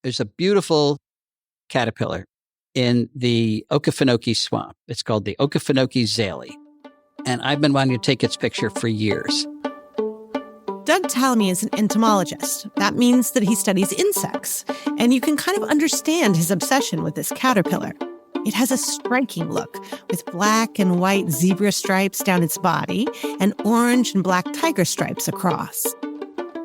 There's a beautiful caterpillar in the Okefenokee swamp. It's called the Okefenokee Zaley. And I've been wanting to take its picture for years. Doug Tallamy is an entomologist. That means that he studies insects. And you can kind of understand his obsession with this caterpillar. It has a striking look, with black and white zebra stripes down its body and orange and black tiger stripes across.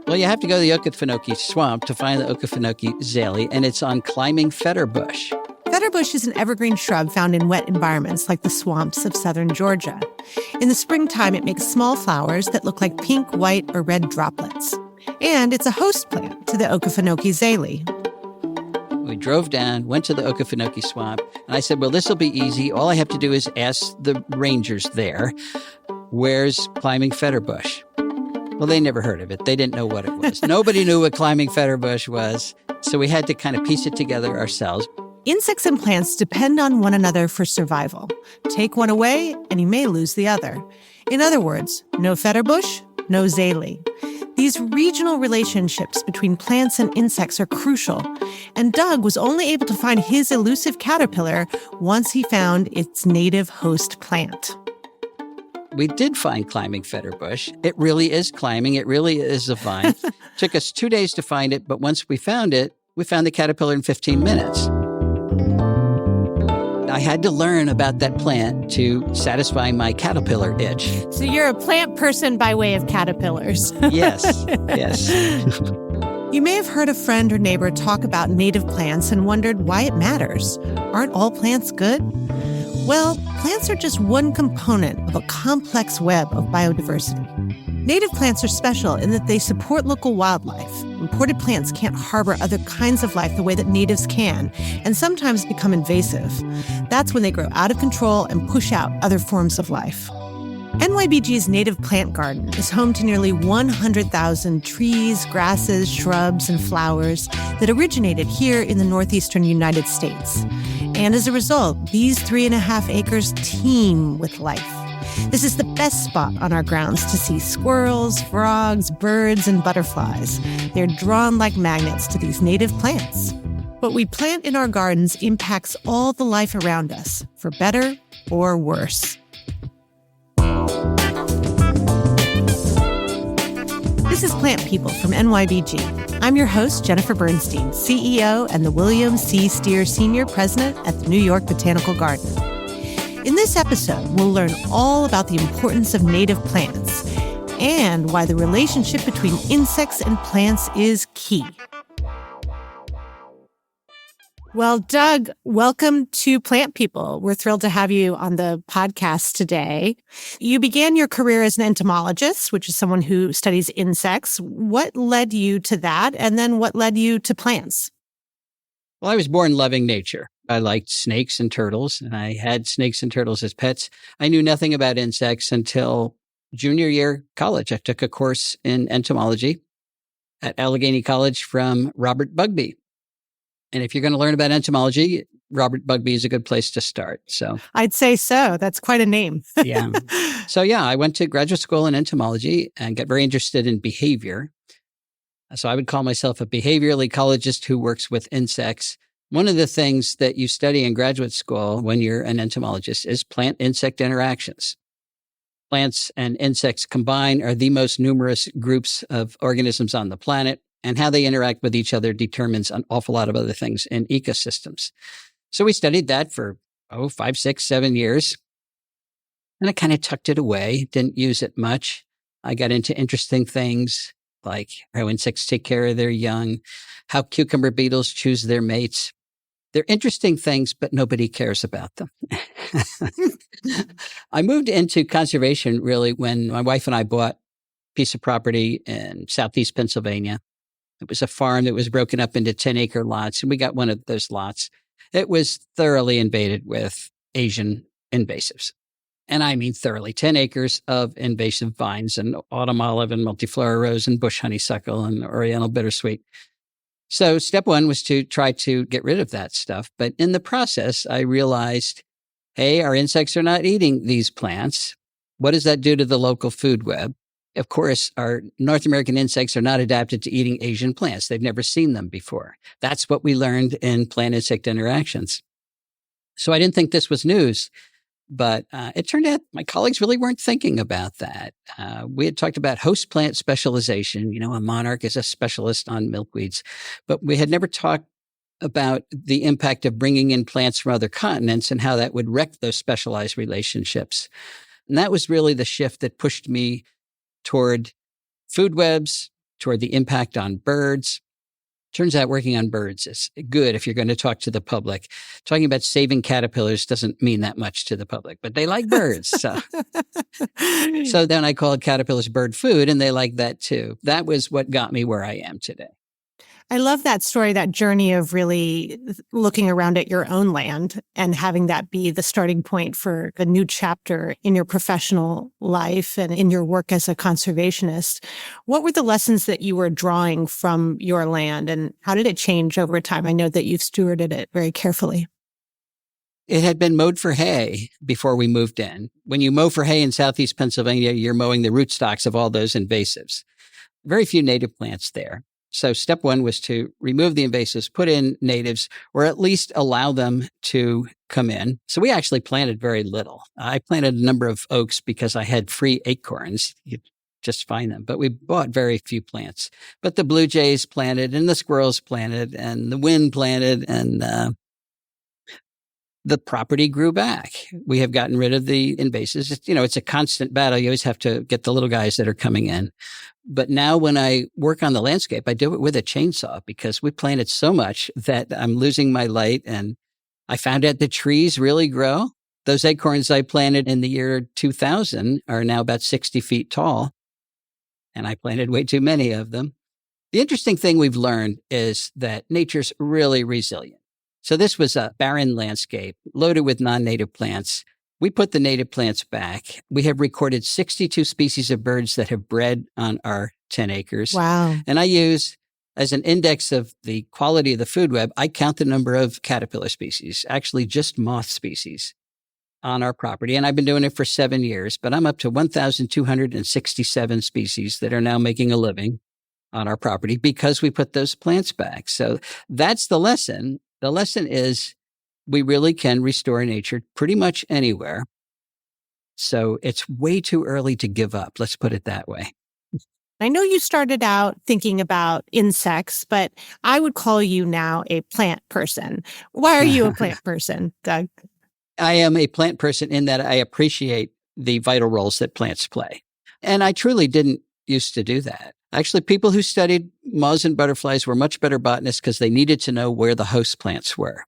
Well, you have to go to the Okefenokee swamp to find the Okefenokee Zaley, and it's on climbing fetterbush. Fetterbush is an evergreen shrub found in wet environments like the swamps of southern Georgia. In the springtime, it makes small flowers that look like pink, white, or red droplets. And it's a host plant to the Okefenokee Zaley. We drove down, went to the Okefenokee swamp, and I said, well, this will be easy. All I have to do is ask the rangers there, where's climbing fetterbush? Well, they never heard of it. They didn't know what it was. Nobody knew what climbing fetterbush was, so we had to kind of piece it together ourselves. Insects and plants depend on one another for survival. Take one away, and you may lose the other. In other words, no fetterbush, no Zaley. These regional relationships between plants and insects are crucial, and Doug was only able to find his elusive caterpillar once he found its native host plant. We did find climbing fetterbush. It really is climbing. It really is a vine. Took us 2 days to find it, but once we found it, we found the caterpillar in 15 minutes. I had to learn about that plant to satisfy my caterpillar itch. So you're a plant person by way of caterpillars. Yes, yes. You may have heard a friend or neighbor talk about native plants and wondered why it matters. Aren't all plants good? Well, plants are just one component of a complex web of biodiversity. Native plants are special in that they support local wildlife. Imported plants can't harbor other kinds of life the way that natives can, and sometimes become invasive. That's when they grow out of control and push out other forms of life. NYBG's Native Plant Garden is home to nearly 100,000 trees, grasses, shrubs, and flowers that originated here in the northeastern United States. And as a result, these 3.5 acres teem with life. This is the best spot on our grounds to see squirrels, frogs, birds, and butterflies. They're drawn like magnets to these native plants. What we plant in our gardens impacts all the life around us, for better or worse. This is Plant People from NYBG. I'm your host, Jennifer Bernstein, CEO and the William C. Steer Senior President at the New York Botanical Garden. In this episode, we'll learn all about the importance of native plants and why the relationship between insects and plants is key. Well, Doug, welcome to Plant People. We're thrilled to have you on the podcast today. You began your career as an entomologist, which is someone who studies insects. What led you to that? And then what led you to plants? Well, I was born loving nature. I liked snakes and turtles, and I had snakes and turtles as pets. I knew nothing about insects until junior year college. I took a course in entomology at Allegheny College from Robert Bugbee. And if you're going to learn about entomology, Robert Bugbee is a good place to start. So I'd say so. That's quite a name. Yeah. So I went to graduate school in entomology and got very interested in behavior. So I would call myself a behavioral ecologist who works with insects. One of the things that you study in graduate school when you're an entomologist is plant-insect interactions. Plants and insects combined are the most numerous groups of organisms on the planet, and how they interact with each other determines an awful lot of other things in ecosystems. So we studied that for, 5, 6, 7 years. And I kind of tucked it away, didn't use it much. I got into interesting things like how insects take care of their young, how cucumber beetles choose their mates. They're interesting things, but nobody cares about them. I moved into conservation really when my wife and I bought a piece of property in southeast Pennsylvania. It was a farm that was broken up into 10-acre lots, and we got one of those lots. It was thoroughly invaded with Asian invasives. And I mean thoroughly, 10 acres of invasive vines and autumn olive and multiflora rose and bush honeysuckle and oriental bittersweet. So step one was to try to get rid of that stuff. But in the process, I realized, hey, our insects are not eating these plants. What does that do to the local food web? Of course, our North American insects are not adapted to eating Asian plants. They've never seen them before. That's what we learned in plant-insect interactions. So I didn't think this was news, but it turned out my colleagues really weren't thinking about that. We had talked about host plant specialization. A monarch is a specialist on milkweeds, but we had never talked about the impact of bringing in plants from other continents and how that would wreck those specialized relationships. And that was really the shift that pushed me toward food webs, toward the impact on birds. Turns out working on birds is good if you're going to talk to the public. Talking about saving caterpillars doesn't mean that much to the public, but they like birds. So then I called caterpillars bird food, and they like that too. That was what got me where I am today. I love that story, that journey of really looking around at your own land and having that be the starting point for a new chapter in your professional life and in your work as a conservationist. What were the lessons that you were drawing from your land, and how did it change over time? I know that you've stewarded it very carefully. It had been mowed for hay before we moved in. When you mow for hay in Southeast Pennsylvania, you're mowing the rootstocks of all those invasives. Very few native plants there. So step one was to remove the invasives, put in natives, or at least allow them to come in. So we actually planted very little. I planted a number of oaks because I had free acorns. You just find them. But we bought very few plants. But the blue jays planted, and the squirrels planted, and the wind planted, and the property grew back. We have gotten rid of the invasives. It's a constant battle. You always have to get the little guys that are coming in. But now when I work on the landscape, I do it with a chainsaw because we planted so much that I'm losing my light. And I found out the trees really grow. Those acorns I planted in the year 2000 are now about 60 feet tall. And I planted way too many of them. The interesting thing we've learned is that nature's really resilient. So this was a barren landscape loaded with non-native plants. We put the native plants back. We have recorded 62 species of birds that have bred on our 10 acres. Wow. And I use, as an index of the quality of the food web, I count the number of caterpillar species, actually just moth species on our property. And I've been doing it for 7 years, but I'm up to 1,267 species that are now making a living on our property because we put those plants back. So that's the lesson. The lesson is we really can restore nature pretty much anywhere. So it's way too early to give up. Let's put it that way. I know you started out thinking about insects, but I would call you now a plant person. Why are you a plant person, Doug? I am a plant person in that I appreciate the vital roles that plants play. And I truly didn't used to do that. Actually, people who studied moths and butterflies were much better botanists because they needed to know where the host plants were.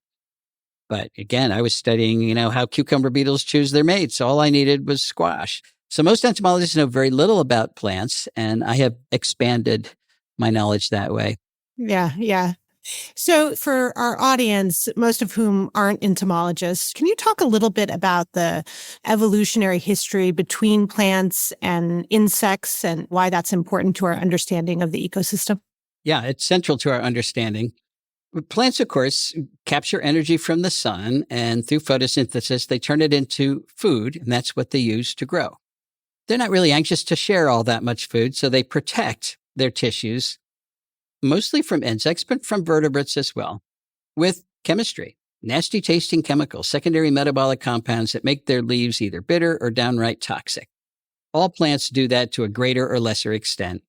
But again, I was studying, how cucumber beetles choose their mates. All I needed was squash. So most entomologists know very little about plants, and I have expanded my knowledge that way. Yeah. So for our audience, most of whom aren't entomologists, can you talk a little bit about the evolutionary history between plants and insects and why that's important to our understanding of the ecosystem? Yeah, it's central to our understanding. Plants, of course, capture energy from the sun, and through photosynthesis, they turn it into food, and that's what they use to grow. They're not really anxious to share all that much food, so they protect their tissues, mostly from insects, but from vertebrates as well, with chemistry, nasty tasting chemicals, secondary metabolic compounds that make their leaves either bitter or downright toxic. All plants do that to a greater or lesser extent.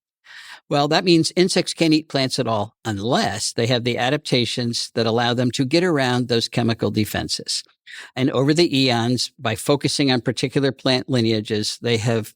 Well, that means insects can't eat plants at all unless they have the adaptations that allow them to get around those chemical defenses. And over the eons, by focusing on particular plant lineages, they have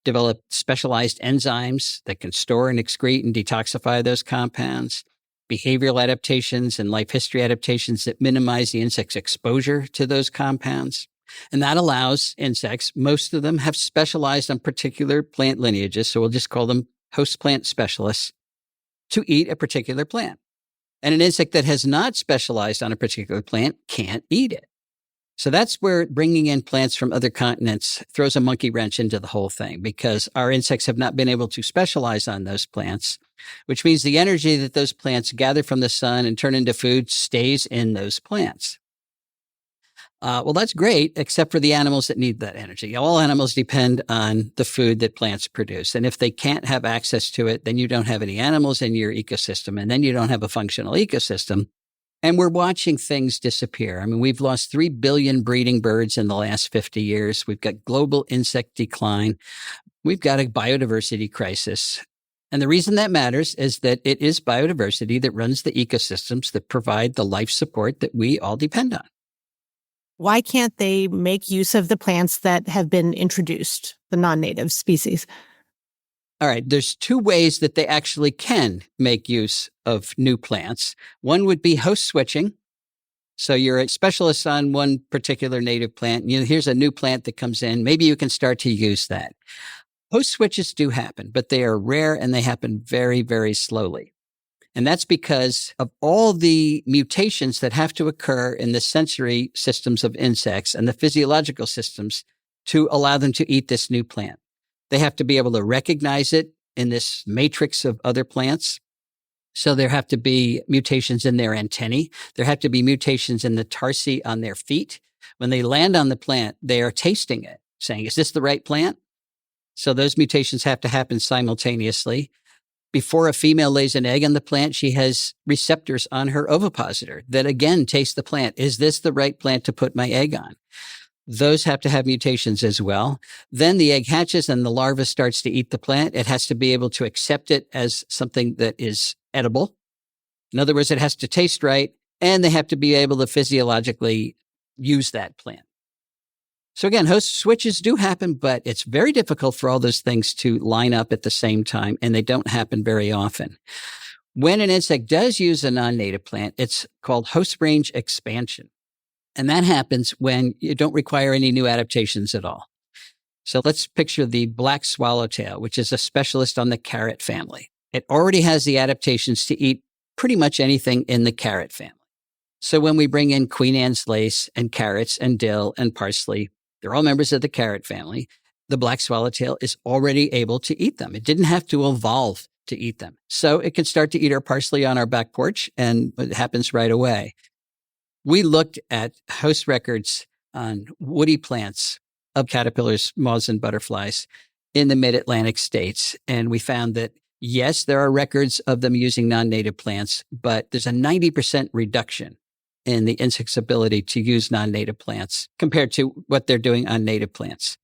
developed specialized enzymes that can store and excrete and detoxify those compounds, behavioral adaptations and life history adaptations that minimize the insect's exposure to those compounds. And that allows insects, most of them have specialized on particular plant lineages, so we'll just call them host plant specialists, to eat a particular plant. And an insect that has not specialized on a particular plant can't eat it. So that's where bringing in plants from other continents throws a monkey wrench into the whole thing, because our insects have not been able to specialize on those plants, which means the energy that those plants gather from the sun and turn into food stays in those plants. Well, that's great, except for the animals that need that energy. All animals depend on the food that plants produce. And if they can't have access to it, then you don't have any animals in your ecosystem, and then you don't have a functional ecosystem. And we're watching things disappear. I mean, we've lost 3 billion breeding birds in the last 50 years. We've got global insect decline. We've got a biodiversity crisis. And the reason that matters is that it is biodiversity that runs the ecosystems that provide the life support that we all depend on. Why can't they make use of the plants that have been introduced, the non-native species? All right, there's 2 ways that they actually can make use of new plants. One would be host switching. So you're a specialist on one particular native plant. Here's a new plant that comes in. Maybe you can start to use that. Host switches do happen, but they are rare and they happen very, very slowly. And that's because of all the mutations that have to occur in the sensory systems of insects and the physiological systems to allow them to eat this new plant. They have to be able to recognize it in this matrix of other plants. So there have to be mutations in their antennae. There have to be mutations in the tarsi on their feet. When they land on the plant, they are tasting it, saying, is this the right plant? So those mutations have to happen simultaneously. Before a female lays an egg on the plant, she has receptors on her ovipositor that again taste the plant. Is this the right plant to put my egg on? Those have to have mutations as well. Then the egg hatches and the larva starts to eat the plant. It has to be able to accept it as something that is edible. In other words, it has to taste right, and they have to be able to physiologically use that plant. So again, host switches do happen, but it's very difficult for all those things to line up at the same time, and they don't happen very often. When an insect does use a non-native plant, it's called host range expansion. And that happens when you don't require any new adaptations at all. So let's picture the black swallowtail, which is a specialist on the carrot family. It already has the adaptations to eat pretty much anything in the carrot family. So when we bring in Queen Anne's lace and carrots and dill and parsley, they're all members of the carrot family. The black swallowtail is already able to eat them. It didn't have to evolve to eat them. So it can start to eat our parsley on our back porch, and it happens right away. We looked at host records on woody plants of caterpillars, moths, and butterflies in the mid-Atlantic states. And we found that, yes, there are records of them using non-native plants, but there's a 90% reduction in the insect's ability to use non-native plants compared to what they're doing on native plants.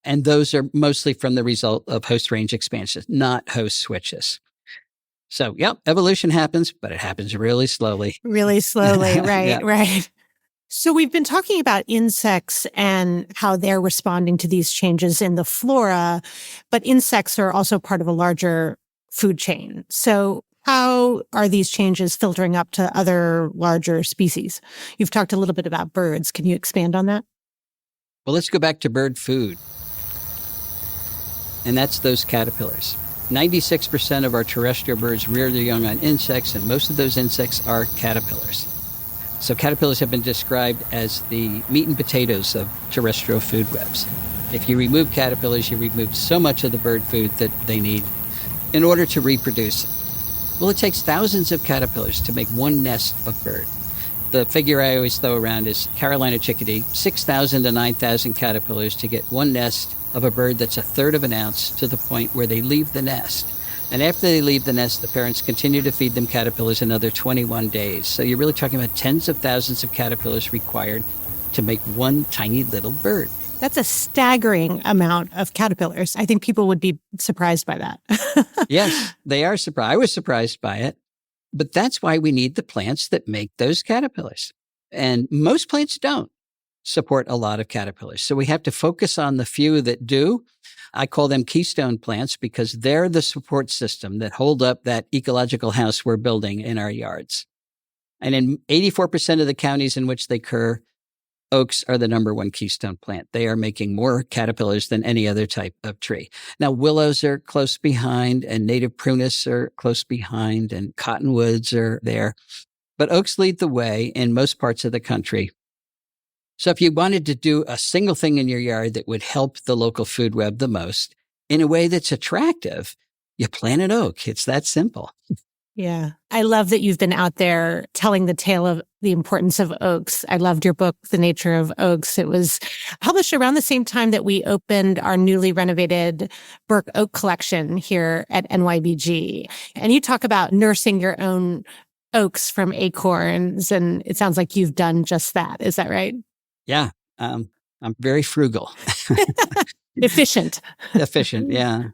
And those are mostly from the result of host range expansion, not host switches. So, yep, evolution happens, but it happens really slowly. Really slowly, right, Yeah. right. So we've been talking about insects and how they're responding to these changes in the flora, but insects are also part of a larger food chain. So how are these changes filtering up to other larger species? You've talked a little bit about birds. Can you expand on that? Well, let's go back to bird food. And that's those caterpillars. 96% of our terrestrial birds rear their young on insects, and most of those insects are caterpillars. So caterpillars have been described as the meat and potatoes of terrestrial food webs. If you remove caterpillars, you remove so much of the bird food that they need in order to reproduce. Well, it takes thousands of caterpillars to make one nest of bird. The figure I always throw around is Carolina chickadee, 6,000 to 9,000 caterpillars to get one nest of a bird that's a third of an ounce to the point where they leave the nest. And after they leave the nest, the parents continue to feed them caterpillars another 21 days. So you're really talking about tens of thousands of caterpillars required to make one tiny little bird. That's a staggering amount of caterpillars. I think people would be surprised by that. Yes, they are surprised. I was surprised by it. But that's why we need the plants that make those caterpillars. And most plants don't support a lot of caterpillars. So we have to focus on the few that do. I call them keystone plants because they're the support system that hold up that ecological house we're building in our yards. And in 84% of the counties in which they occur, oaks are the number one keystone plant. They are making more caterpillars than any other type of tree. Now, willows are close behind, and native prunus are close behind, and cottonwoods are there. But oaks lead the way in most parts of the country. So if you wanted to do a single thing in your yard that would help the local food web the most in a way that's attractive, you plant an oak. It's that simple. Yeah. I love that you've been out there telling the tale of the importance of oaks. I loved your book, The Nature of Oaks. It was published around the same time that we opened our newly renovated Burke Oak collection here at NYBG. And you talk about nursing your own oaks from acorns. And it sounds like you've done just that. Is that right? Yeah. I'm very frugal. Efficient. Efficient. Yeah.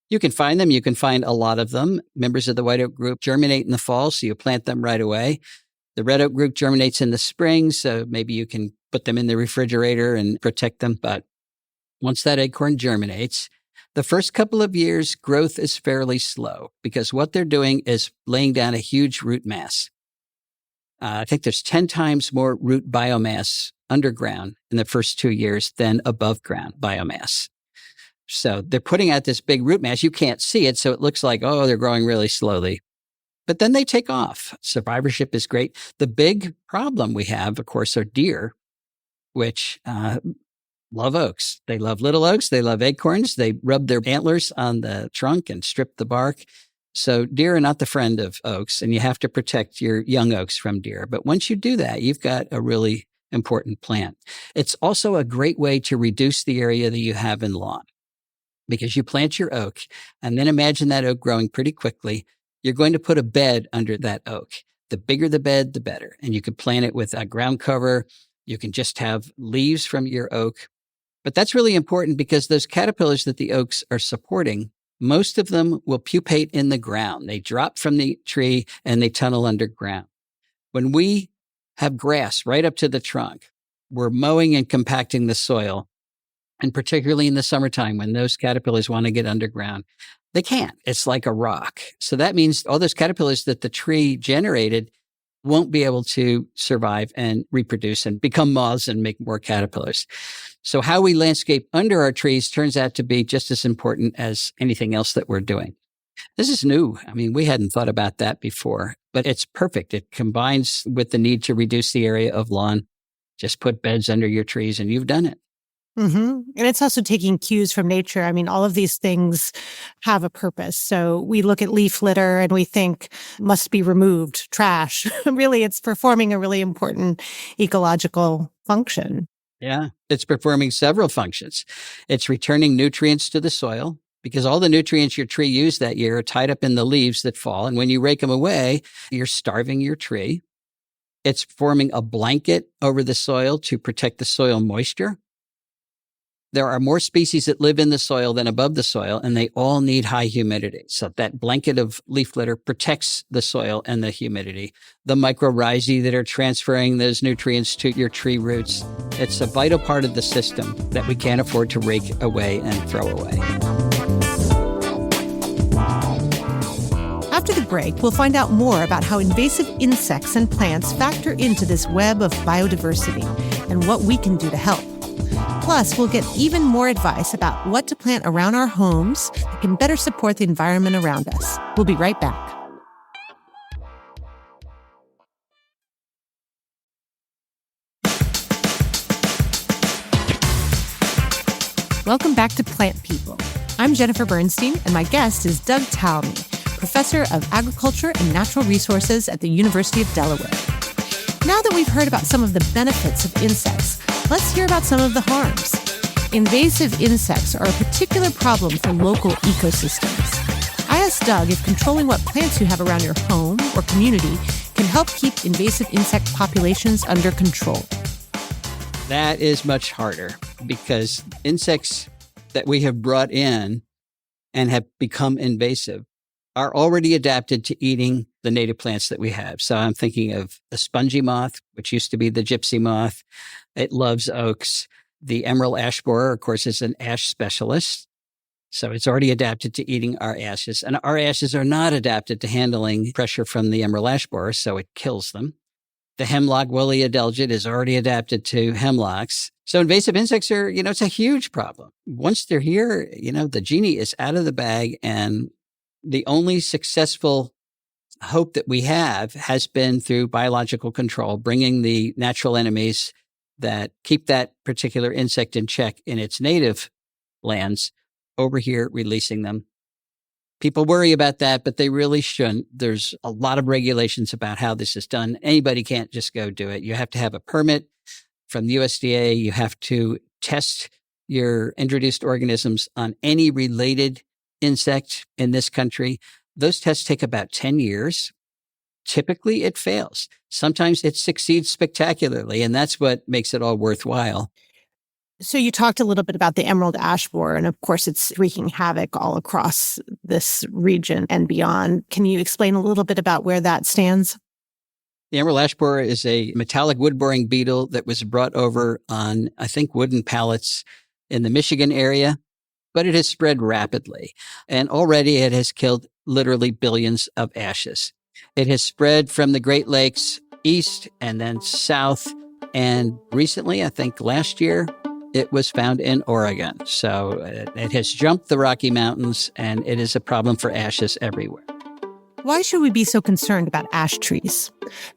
You can find them. You can find a lot of them. Members of the white oak group germinate in the fall, so you plant them right away. The red oak group germinates in the spring, so maybe you can put them in the refrigerator and protect them. But once that acorn germinates, the first couple of years, growth is fairly slow because what they're doing is laying down a huge root mass. I think there's 10 times more root biomass underground in the first 2 years than above ground biomass. So they're putting out this big root mass. You can't see it, so it looks like, oh, they're growing really slowly. But then they take off. Survivorship is great. The big problem we have, of course, are deer, which love oaks. They love little oaks. They love acorns. They rub their antlers on the trunk and strip the bark. So deer are not the friend of oaks, and you have to protect your young oaks from deer. But once you do that, you've got a really important plant. It's also a great way to reduce the area that you have in lawn. Because you plant your oak and then imagine that oak growing pretty quickly. You're going to put a bed under that oak. The bigger the bed, the better. And you could plant it with a ground cover. You can just have leaves from your oak. But that's really important because those caterpillars that the oaks are supporting, most of them will pupate in the ground. They drop from the tree and they tunnel underground. When we have grass right up to the trunk, we're mowing and compacting the soil. And particularly in the summertime, when those caterpillars want to get underground, they can't. It's like a rock. So that means all those caterpillars that the tree generated won't be able to survive and reproduce and become moths and make more caterpillars. So how we landscape under our trees turns out to be just as important as anything else that we're doing. This is new. I mean, we hadn't thought about that before, but it's perfect. It combines with the need to reduce the area of lawn. Just put beds under your trees and you've done it. Mm-hmm. And it's also taking cues from nature. I mean, all of these things have a purpose. So we look at leaf litter and we think must be removed, trash. Really, it's performing a really important ecological function. Yeah, it's performing several functions. It's returning nutrients to the soil because all the nutrients your tree used that year are tied up in the leaves that fall. And when you rake them away, you're starving your tree. It's forming a blanket over the soil to protect the soil moisture. There are more species that live in the soil than above the soil, and they all need high humidity. So that blanket of leaf litter protects the soil and the humidity. The mycorrhizae that are transferring those nutrients to your tree roots. It's a vital part of the system that we can't afford to rake away and throw away. After the break, we'll find out more about how invasive insects and plants factor into this web of biodiversity and what we can do to help. Plus, we'll get even more advice about what to plant around our homes that can better support the environment around us. We'll be right back. Welcome back to Plant People. I'm Jennifer Bernstein, and my guest is Doug Tallamy, Professor of Agriculture and Natural Resources at the University of Delaware. Now that we've heard about some of the benefits of insects, let's hear about some of the harms. Invasive insects are a particular problem for local ecosystems. I asked Doug if controlling what plants you have around your home or community can help keep invasive insect populations under control. That is much harder because insects that we have brought in and have become invasive are already adapted to eating the native plants that we have. So I'm thinking of the spongy moth, which used to be the gypsy moth. It loves oaks. The emerald ash borer, of course, is an ash specialist. So it's already adapted to eating our ashes. And our ashes are not adapted to handling pressure from the emerald ash borer, so it kills them. The hemlock woolly adelgid is already adapted to hemlocks. So invasive insects are, it's a huge problem. Once they're here, the genie is out of the bag, and the only successful hope that we have has been through biological control, bringing the natural enemies that keep that particular insect in check in its native lands over here, releasing them. People worry about that, but they really shouldn't. There's a lot of regulations about how this is done. Anybody can't just go do it. You have to have a permit from the USDA. You have to test your introduced organisms on any related insect in this country. Those tests take about 10 years. Typically, it fails. Sometimes it succeeds spectacularly, and that's what makes it all worthwhile. So you talked a little bit about the emerald ash borer, and of course it's wreaking havoc all across this region and beyond. Can you explain a little bit about where that stands? The emerald ash borer is a metallic wood-boring beetle that was brought over on, I think, wooden pallets in the Michigan area, but it has spread rapidly. And already it has killed literally billions of ashes. It has spread from the Great Lakes east and then south. And recently, I think last year, it was found in Oregon. So it has jumped the Rocky Mountains, and it is a problem for ashes everywhere. Why should we be so concerned about ash trees?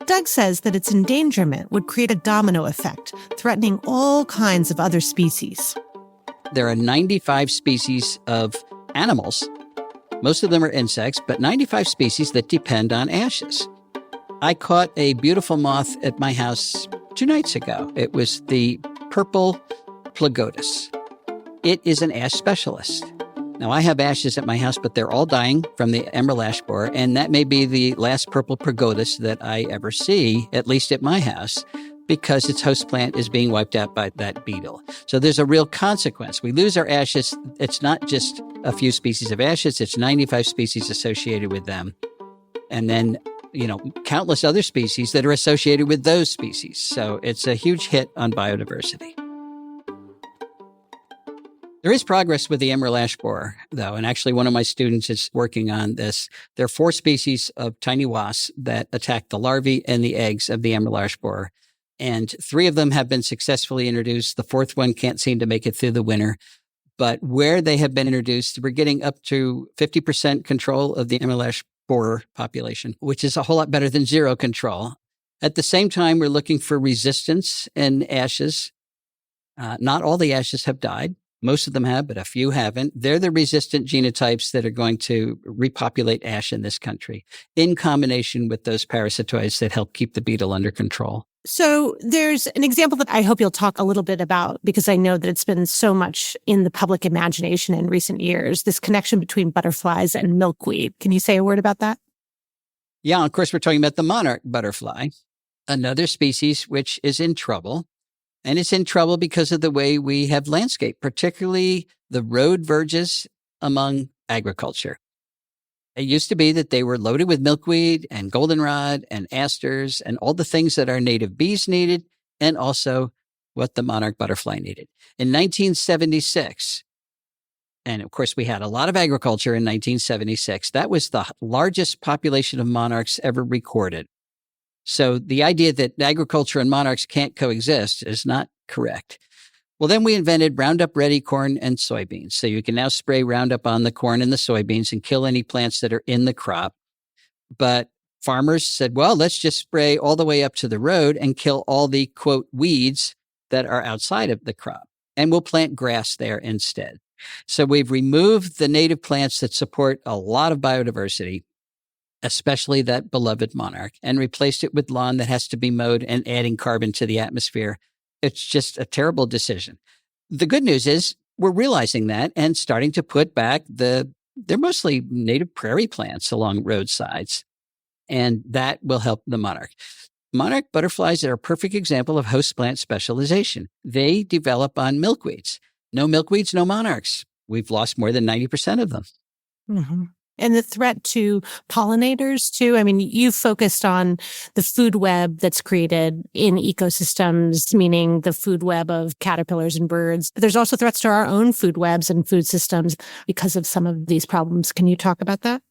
Doug says that its endangerment would create a domino effect, threatening all kinds of other species. There are 95 species of animals. Most of them are insects, but 95 species that depend on ashes. I caught a beautiful moth at my house 2 nights ago. It was the purple Plagotis. It is an ash specialist. Now, I have ashes at my house, but they're all dying from the emerald ash borer, and that may be the last purple Plagotis that I ever see, at least at my house, because its host plant is being wiped out by that beetle. So there's a real consequence. We lose our ashes. It's not just a few species of ashes. It's 95 species associated with them. And then, countless other species that are associated with those species. So it's a huge hit on biodiversity. There is progress with the emerald ash borer, though, and actually one of my students is working on this. There are 4 species of tiny wasps that attack the larvae and the eggs of the emerald ash borer, and 3 of them have been successfully introduced. The 4th one can't seem to make it through the winter, but where they have been introduced, we're getting up to 50% control of the emerald ash borer population, which is a whole lot better than 0 control. At the same time, we're looking for resistance in ashes. Not all the ashes have died. Most of them have, but a few haven't. They're the resistant genotypes that are going to repopulate ash in this country in combination with those parasitoids that help keep the beetle under control. So there's an example that I hope you'll talk a little bit about, because I know that it's been so much in the public imagination in recent years, this connection between butterflies and milkweed. Can you say a word about that? Yeah, of course, we're talking about the monarch butterfly, another species which is in trouble. And it's in trouble because of the way we have landscape, particularly the road verges among agriculture. It used to be that they were loaded with milkweed and goldenrod and asters and all the things that our native bees needed, and also what the monarch butterfly needed. In 1976, and of course we had a lot of agriculture in 1976, that was the largest population of monarchs ever recorded. So the idea that agriculture and monarchs can't coexist is not correct. Well, then we invented Roundup Ready corn and soybeans. So you can now spray Roundup on the corn and the soybeans and kill any plants that are in the crop. But farmers said, well, let's just spray all the way up to the road and kill all the, quote, weeds that are outside of the crop. And we'll plant grass there instead. So we've removed the native plants that support a lot of biodiversity, especially that beloved monarch, and replaced it with lawn that has to be mowed and adding carbon to the atmosphere. It's just a terrible decision. The good news is we're realizing that and starting to put back they're mostly native prairie plants along roadsides, and that will help the monarch. Monarch butterflies are a perfect example of host plant specialization. They develop on milkweeds. No milkweeds, no monarchs. We've lost more than 90% of them. Mm-hmm. And the threat to pollinators, too. I mean, you focused on the food web that's created in ecosystems, meaning the food web of caterpillars and birds. But there's also threats to our own food webs and food systems because of some of these problems. Can you talk about that?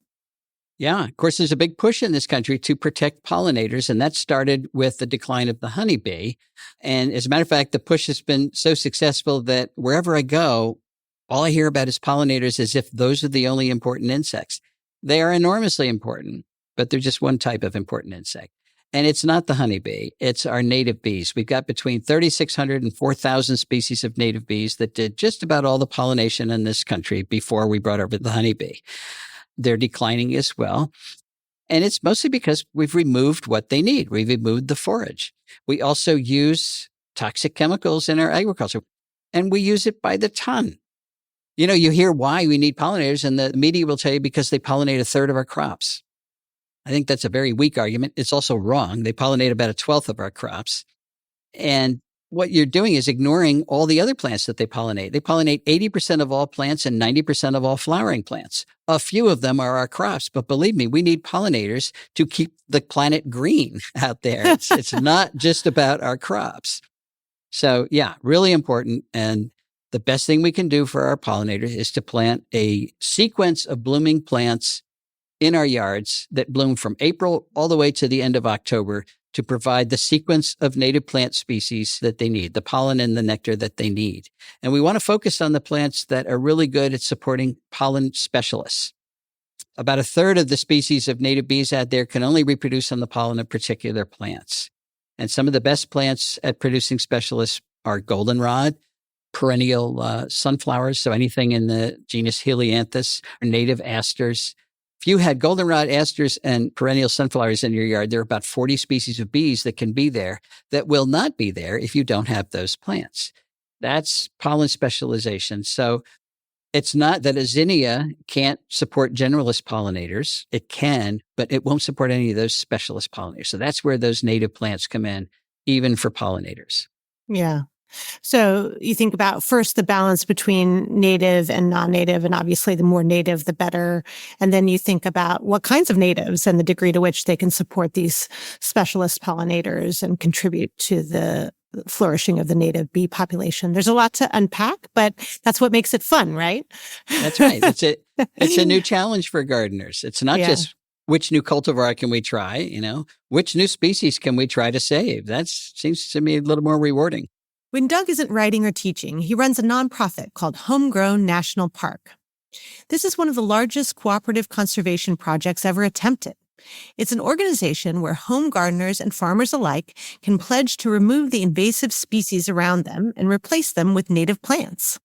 Yeah, of course, there's a big push in this country to protect pollinators, and that started with the decline of the honeybee. And as a matter of fact, the push has been so successful that wherever I go, all I hear about is pollinators as if those are the only important insects. They are enormously important, but they're just one type of important insect. And it's not the honeybee. It's our native bees. We've got between 3,600 and 4,000 species of native bees that did just about all the pollination in this country before we brought over the honeybee. they're declining as well. And it's mostly because we've removed what they need. We've removed the forage. We also use toxic chemicals in our agriculture, and we use it by the ton. You hear why we need pollinators, and the media will tell you because they pollinate a third of our crops. I think that's a very weak argument. It's also wrong. They pollinate about a 12th of our crops. And what you're doing is ignoring all the other plants that they pollinate. They pollinate 80% of all plants and 90% of all flowering plants. A few of them are our crops, but believe me, we need pollinators to keep the planet green out there. It's not just about our crops. So yeah, really important. And the best thing we can do for our pollinators is to plant a sequence of blooming plants in our yards that bloom from April all the way to the end of October to provide the sequence of native plant species that they need, the pollen and the nectar that they need. And we want to focus on the plants that are really good at supporting pollen specialists. About a third of the species of native bees out there can only reproduce on the pollen of particular plants. And some of the best plants at producing specialists are goldenrod, perennial sunflowers, so anything in the genus Helianthus, or native asters. If you had goldenrod, asters, and perennial sunflowers in your yard, there are about 40 species of bees that can be there that will not be there if you don't have those plants. That's pollen specialization. So it's not that a zinnia can't support generalist pollinators. It can, but it won't support any of those specialist pollinators. So that's where those native plants come in, even for pollinators. Yeah. So you think about first the balance between native and non-native, and obviously the more native, the better. And then you think about what kinds of natives and the degree to which they can support these specialist pollinators and contribute to the flourishing of the native bee population. There's a lot to unpack, but that's what makes it fun, right? That's right. It's a new challenge for gardeners. It's not just which new cultivar can we try, which new species can we try to save? That seems to me a little more rewarding. When Doug isn't writing or teaching, he runs a nonprofit called Homegrown National Park. This is one of the largest cooperative conservation projects ever attempted. It's an organization where home gardeners and farmers alike can pledge to remove the invasive species around them and replace them with native plants.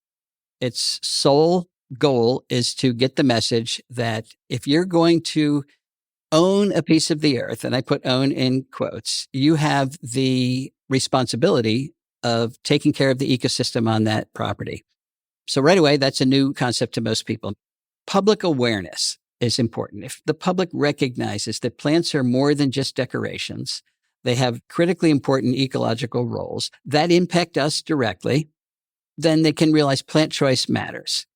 Its sole goal is to get the message that if you're going to own a piece of the earth, and I put own in quotes, you have the responsibility of taking care of the ecosystem on that property. So right away, that's a new concept to most people. Public awareness is important. If the public recognizes that plants are more than just decorations, they have critically important ecological roles that impact us directly, then they can realize plant choice matters.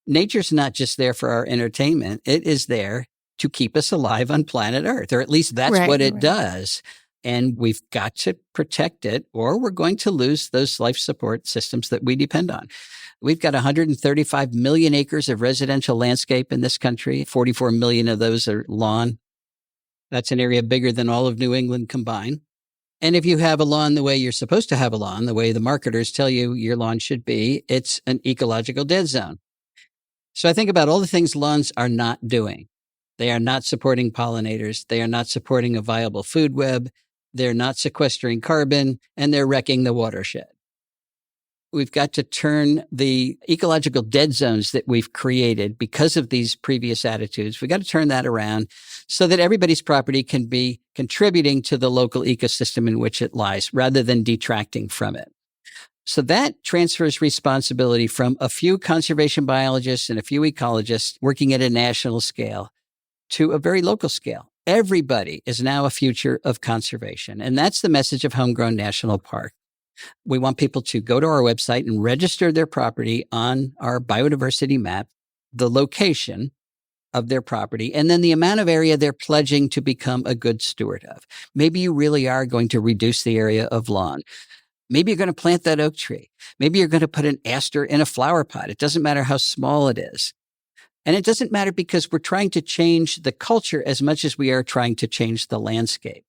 Nature's not just there for our entertainment. It is there to keep us alive on planet Earth, or at least that's what it does. And we've got to protect it, or we're going to lose those life support systems that we depend on. We've got 135 million acres of residential landscape in this country. 44 million of those are lawn. That's an area bigger than all of New England combined. And if you have a lawn the way you're supposed to have a lawn, the way the marketers tell you your lawn should be, it's an ecological dead zone. So I think about all the things lawns are not doing. They are not supporting pollinators. They are not supporting a viable food web. They're not sequestering carbon, and they're wrecking the watershed. We've got to turn the ecological dead zones that we've created because of these previous attitudes. We've got to turn that around so that everybody's property can be contributing to the local ecosystem in which it lies rather than detracting from it. So that transfers responsibility from a few conservation biologists and a few ecologists working at a national scale to a very local scale. Everybody is now a future of conservation. And that's the message of Homegrown National Park. We want people to go to our website and register their property on our biodiversity map, the location of their property, and then the amount of area they're pledging to become a good steward of. Maybe you really are going to reduce the area of lawn. Maybe you're going to plant that oak tree. Maybe you're going to put an aster in a flower pot. It doesn't matter how small it is. And it doesn't matter because we're trying to change the culture as much as we are trying to change the landscape.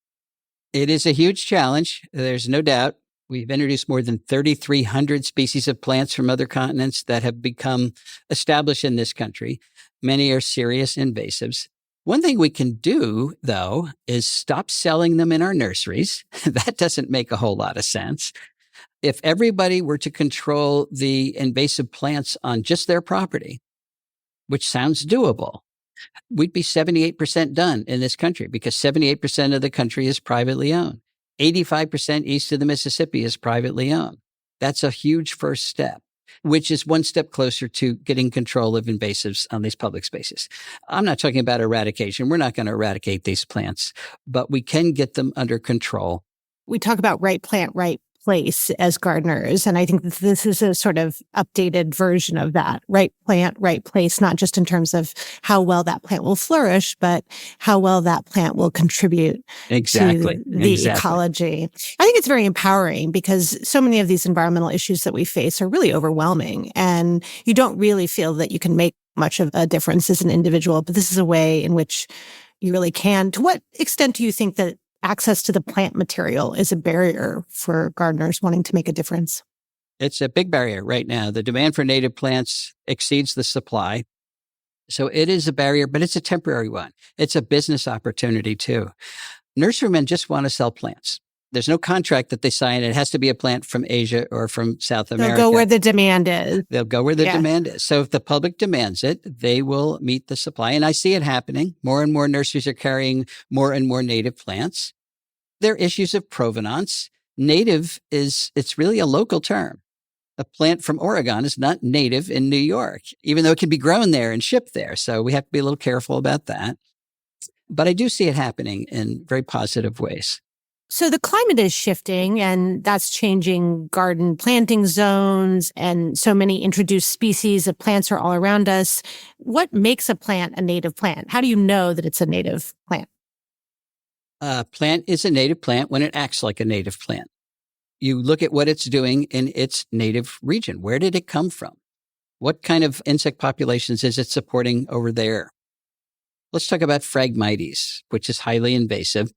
It is a huge challenge. There's no doubt. We've introduced more than 3,300 species of plants from other continents that have become established in this country. Many are serious invasives. One thing we can do, though, is stop selling them in our nurseries. That doesn't make a whole lot of sense. If everybody were to control the invasive plants on just their property, which sounds doable, we'd be 78% done in this country because 78% of the country is privately owned. 85% east of the Mississippi is privately owned. That's a huge first step, which is one step closer to getting control of invasives on these public spaces. I'm not talking about eradication. We're not going to eradicate these plants, but we can get them under control. We talk about right plant, right place as gardeners. And I think this is a sort of updated version of that. Right plant, right place, not just in terms of how well that plant will flourish, but how well that plant will contribute to the ecology. I think it's very empowering because so many of these environmental issues that we face are really overwhelming. And you don't really feel that you can make much of a difference as an individual, but this is a way in which you really can. To what extent do you think that access to the plant material is a barrier for gardeners wanting to make a difference? It's a big barrier right now. The demand for native plants exceeds the supply. So it is a barrier, but it's a temporary one. It's a business opportunity too. Nurserymen just want to sell plants. There's no contract that they sign. It has to be a plant from Asia or from South America. They'll go where the demand is. They'll go where the demand is. So if the public demands it, they will meet the supply. And I see it happening. More and more nurseries are carrying more and more native plants. There are issues of provenance. Native it's really a local term. A plant from Oregon is not native in New York, even though it can be grown there and shipped there. So we have to be a little careful about that. But I do see it happening in very positive ways. So the climate is shifting, and that's changing garden planting zones, and so many introduced species of plants are all around us. What makes a plant a native plant? How do you know that it's a native plant? A plant is a native plant when it acts like a native plant. You look at what it's doing in its native region. Where did it come from? What kind of insect populations is it supporting over there? Let's talk about Phragmites, which is highly invasive.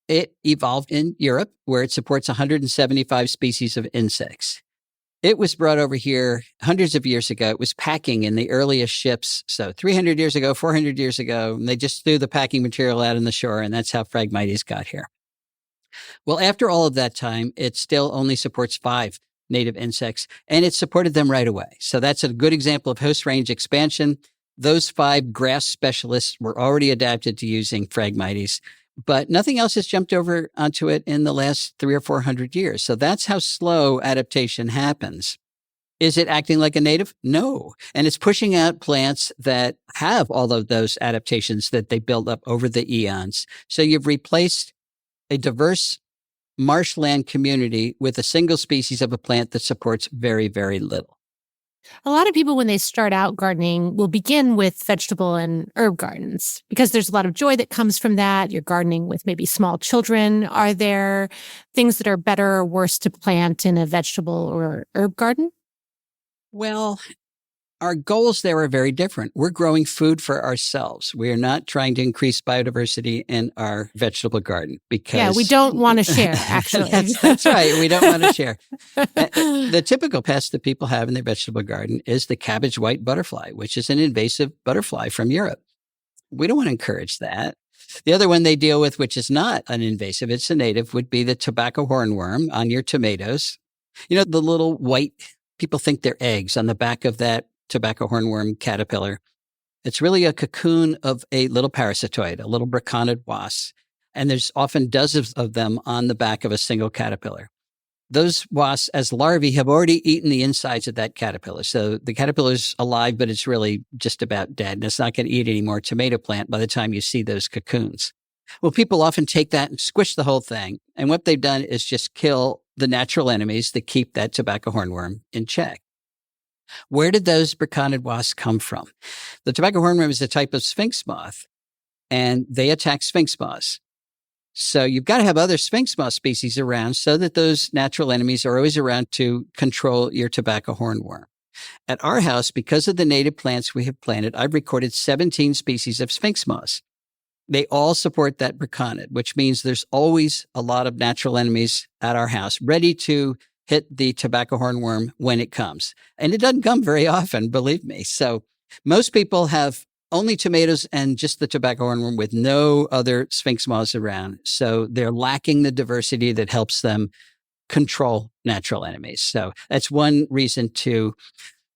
It evolved in Europe, where it supports 175 species of insects. It was brought over here hundreds of years ago. It was packing in the earliest ships. So 300 years ago, 400 years ago, and they just threw the packing material out on the shore, and that's how Phragmites got here. Well, after all of that time, it still only supports 5 native insects, and it supported them right away. So that's a good example of host range expansion. Those 5 grass specialists were already adapted to using Phragmites, but nothing else has jumped over onto it in the last 300 or 400 years. So that's how slow adaptation happens. Is it acting like a native? No. And it's pushing out plants that have all of those adaptations that they built up over the eons. So you've replaced a diverse marshland community with a single species of a plant that supports very, very little. A lot of people, when they start out gardening, will begin with vegetable and herb gardens because there's a lot of joy that comes from that. You're gardening with maybe small children. Are there things that are better or worse to plant in a vegetable or herb garden? Well, our goals there are very different. We're growing food for ourselves. We are not trying to increase biodiversity in our vegetable garden because... Yeah, we don't want to share, actually. That's right. We don't want to share. The typical pest that people have in their vegetable garden is the cabbage white butterfly, which is an invasive butterfly from Europe. We don't want to encourage that. The other one they deal with, which is not an invasive, it's a native, would be the tobacco hornworm on your tomatoes. You know, the little white, people think they're eggs on the back of that tobacco hornworm caterpillar. It's really a cocoon of a little parasitoid, a little braconid wasp. And there's often dozens of them on the back of a single caterpillar. Those wasps, as larvae, have already eaten the insides of that caterpillar. So the caterpillar's alive, but it's really just about dead. And it's not going to eat any more tomato plant by the time you see those cocoons. Well, people often take that and squish the whole thing. And what they've done is just kill the natural enemies that keep that tobacco hornworm in check. Where did those braconid wasps come from? The tobacco hornworm is a type of sphinx moth, and they attack sphinx moths. So you've got to have other sphinx moth species around so that those natural enemies are always around to control your tobacco hornworm. At our house, because of the native plants we have planted, I've recorded 17 species of sphinx moths. They all support that braconid, which means there's always a lot of natural enemies at our house ready to hit the tobacco hornworm when it comes. And it doesn't come very often, believe me. So most people have only tomatoes and just the tobacco hornworm with no other sphinx moths around. So they're lacking the diversity that helps them control natural enemies. So that's one reason to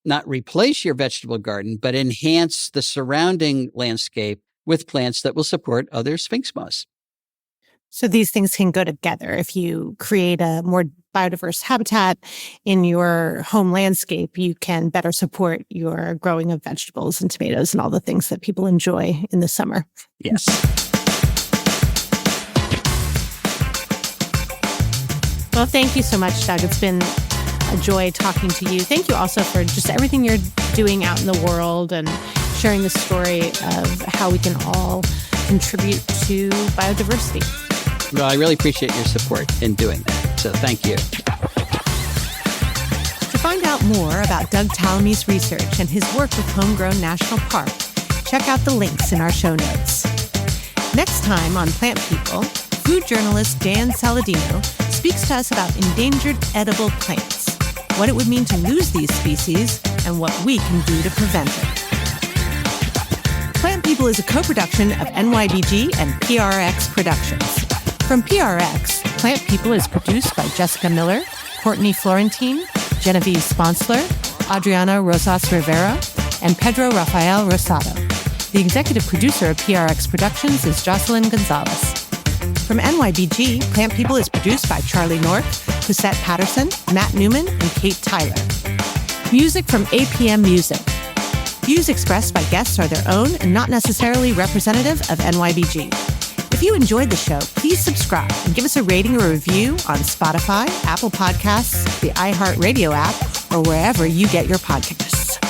not replace your vegetable garden, but enhance the surrounding landscape with plants that will support other sphinx moths. So these things can go together. If you create a more biodiverse habitat in your home landscape, you can better support your growing of vegetables and tomatoes and all the things that people enjoy in the summer. Yes. Well, thank you so much, Doug. It's been a joy talking to you. Thank you also for just everything you're doing out in the world and sharing the story of how we can all contribute to biodiversity. Well, I really appreciate your support in doing that. So thank you. To find out more about Doug Tallamy's research and his work with Homegrown National Park, check out the links in our show notes. Next time on Plant People, food journalist Dan Saladino speaks to us about endangered edible plants, what it would mean to lose these species, and what we can do to prevent it. Plant People is a co-production of NYBG and PRX Productions. From PRX, Plant People is produced by Jessica Miller, Courtney Florentine, Genevieve Sponsler, Adriana Rosas Rivera, and Pedro Rafael Rosado. The executive producer of PRX Productions is Jocelyn Gonzalez. From NYBG, Plant People is produced by Charlie North, Cosette Patterson, Matt Newman, and Kate Tyler. Music from APM Music. Views expressed by guests are their own and not necessarily representative of NYBG. If you enjoyed the show, please subscribe and give us a rating or review on Spotify, Apple Podcasts, the iHeartRadio app, or wherever you get your podcasts.